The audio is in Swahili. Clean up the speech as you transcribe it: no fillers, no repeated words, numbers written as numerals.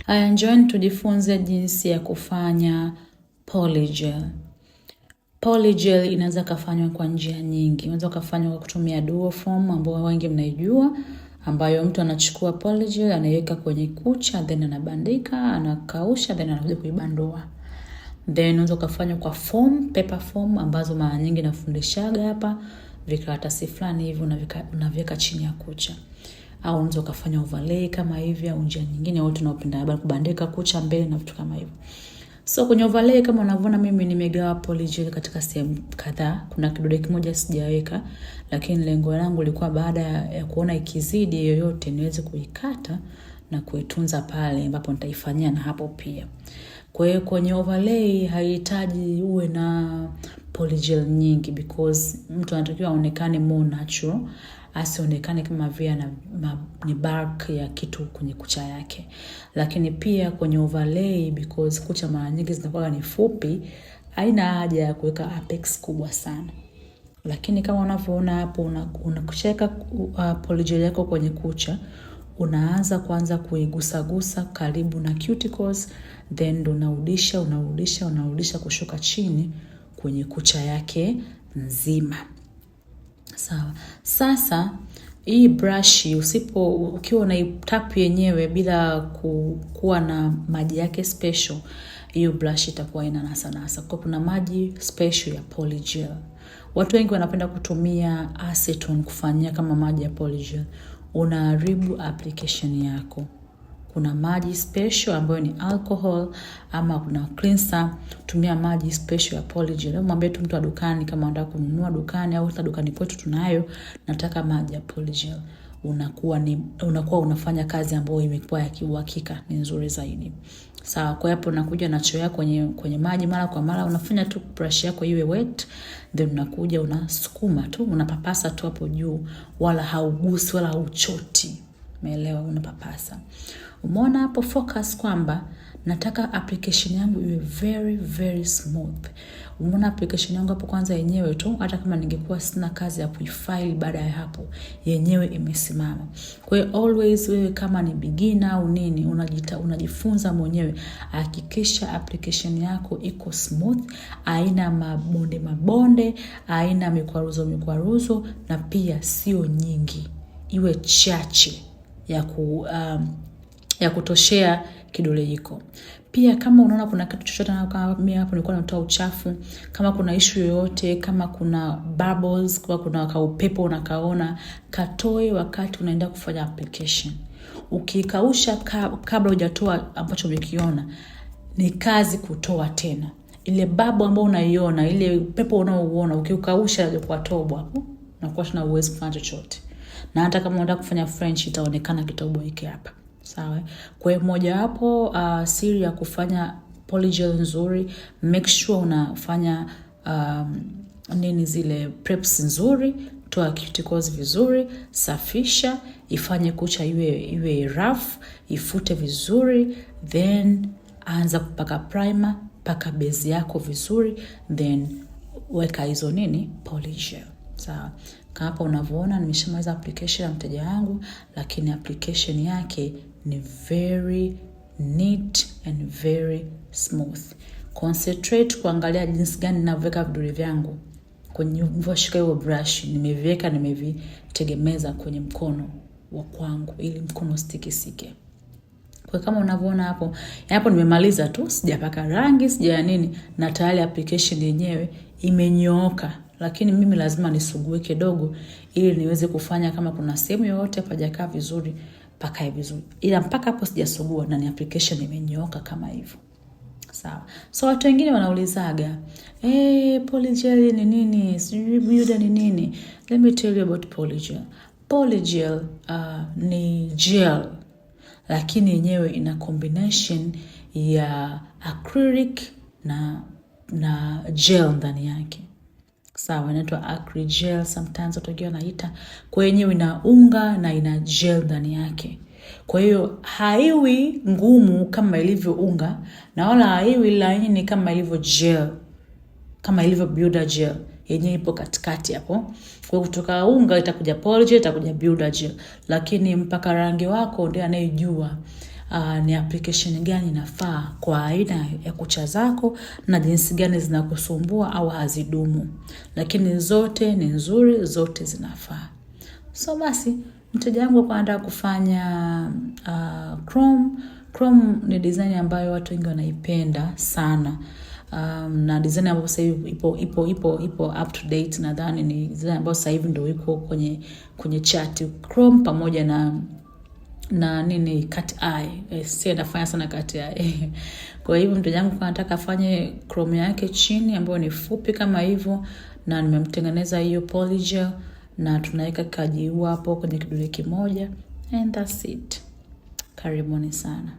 Njoni tujifunze jinsi ya kufanya polygel. Polygel inaweza kufanywa kwa njia nyingi. Inaweza kufanywa kwa kutumia duoform ambayo wengi mnaijua, ambayo mtu anachukua polygel anaiweka kwenye kucha, then anabandika, anakausha, then anakuja kuibandua. Then unaweza kufanywa kwa form, paper form ambazo mara nyingi nafundishaga hapa, vikaratasi fulani hivi unaviweka chini ya kucha. Au unaweza kufanya overlay kama hivi, au njia nyingine wote tunapenda kubandika kucha mbele na vitu kama hivyo. So kwenye overlay kama unavyoona mimi nimegawa polygel katika sehemu kadhaa. Kuna kidude kimoja sijaweka, lakini lengo langu lilikuwa baada ya kuona ikizidi yoyote niweze kuikata na kuitunza pale ambapo nitaifanyia na hapo pia. Kwa hiyo kwenye overlay haihitaji uwe na polygel nyingi because mtu anatakiwa aonekane more natural, asionekane kama vile ni bark ya kitu kwenye kucha yake. Lakini pia kwenye overlay because kucha mara nyingi zinakuwa ni fupi, haina haja ya kuweka apex kubwa sana. Lakini kama unavyoona hapo unakusheka polygel yako kwenye kucha, unaanza kwanza kuigusa karibu na cuticles, then unarudisha kushuka chini kwenye kucha yake nzima. Sawa. Sasa hii brush ukiwa unaitap yenyewe bila kuwa na maji yake special, hiyo brush itakuwa ina nasa. Kwa kuna maji special ya polygel. Watu wengi wanapenda kutumia acetone kufanyia kama maji ya polygel. Unaharibu application yako. Kuna maji special ambayo ni alcohol ama kuna cleanser, tumia maji special ya polygel. Mwambie tu mtu wa dukani kama unataka kununua dukani au hata dukani kwetu tunayo, nataka maji ya polygel. Unakuwa unafanya kazi ambayo imekuwa ya kiuhakika, ni nzuri zaidi. Sawa, kwa hapo unakuja na choo yako kwenye maji mara kwa mara, unafanya tu brush yako iwe wet, then unakuja unasukuma tu, unapapasa tu hapo juu, wala haugusi wala hauchoti. Umeelewa? Unapapasa. Umeona hapo focus kwamba nataka application yangu iwe very very smooth. Umeona application yangu hapo kwanza yenyewe tu, hata kama ningekuwa sina kazi ya kuifile baada ya hapo, yenyewe imesimama. Kwa hiyo always wewe kama ni beginner au nini, unajifunza mwenyewe, hakikisha application yako iko smooth, haina mabonde, haina mikwaruzo na pia sio nyingi. Iwe chache ya kutoshea kidole hiko. Pia kama unaona kuna kitu chochote kama mimi hapo nilikuwa natoa uchafu, kama kuna issue yoyote, kama kuna bubbles, kama kuna upepo unakaona, katoe wakati unaenda kufanya application. Ukikausha kabla hujatoa ambacho umekiona, ni kazi kutoa tena. Ile bubble ambayo unaiona, ile upepo unaouona, ukiukausha kwa tobo hapo, unakuwa tuna uwezo kufanya chochote. Na hata kama unataka kufanya French itaonekana kitobo hiki hapa. Sawa. Kwa hiyo moja hapo siri ya kufanya polygel nzuri, make sure unafanya zile preps nzuri, toa cuticles vizuri, safisha, ifanye kucha iwe rough, ifute vizuri, then anza kupaka primer, paka base yako vizuri, then weka hizo polygel. Sawa. Kama hapa unavyoona nimeshamaliza application ya mteja wangu, lakini application yake ni very neat and very smooth. Concentrate kuangalia jinsi gani ninaweka vidole vyangu kwenye mvoshika hiyo brush, nimevitegemeza kwenye mkono wa kwangu ili mkono sike. Kwa kama unavyoona hapo nimemaliza tu, sijapaka rangi, na tayari application yenyewe imenyooka. Lakini mimi lazima nisugue kidogo ili niweze kufanya kama kuna sehemu yoyote hapajakaa vizuri, pakae vizuri. Ila mpaka hapo sijasugua na ni application imenyooka kama hivyo. Sawa. So watu wengine wanaulizaga, polygel ni nini? Sijui builder ni nini? Let me tell you about polygel. Polygel ni gel, lakini yenyewe ina combination ya acrylic na gel ndani yake. Sawa, inaitwa acrygel sometimes watu wanaita. Kwa yenyewe ina unga na ina gel ndani yake. Kwa hiyo haiwi ngumu kama ilivyo unga, na wala haiwi laini kama ilivyo gel, kama ilivyo builder gel. Yenyewe ipo katikati hapo. Kwa hiyo kutoka unga itakuja polygel, itakuja builder gel. Lakini mpaka rangi wako ndiye anayejua ni application gani inafaa kwa aina ya kucha zako na jinsi gani zinakusumbua au hazidumu. Lakini zote ni nzuri, zote zinafaa. So basi, mteja wangu kwa anataka kufanya Chrome ni design ambayo watu wengi wanaipenda sana. Na design ambayo sasa hivi ipo up to date, nadhani ni design ambayo sasa hivi ndio iko kwenye chat. Chrome pamoja na nini cat eye. Sasa nafanya sana cat eye. Kwa hivyo mteja wangu kwa anataka afanye Chrome yake chini ambayo ni fupi kama hivyo, na nimemtengeneza hiyo polygel na tunaweka kajiua hapo kwenye kidole kimoja, and that's it. Karibuni sana.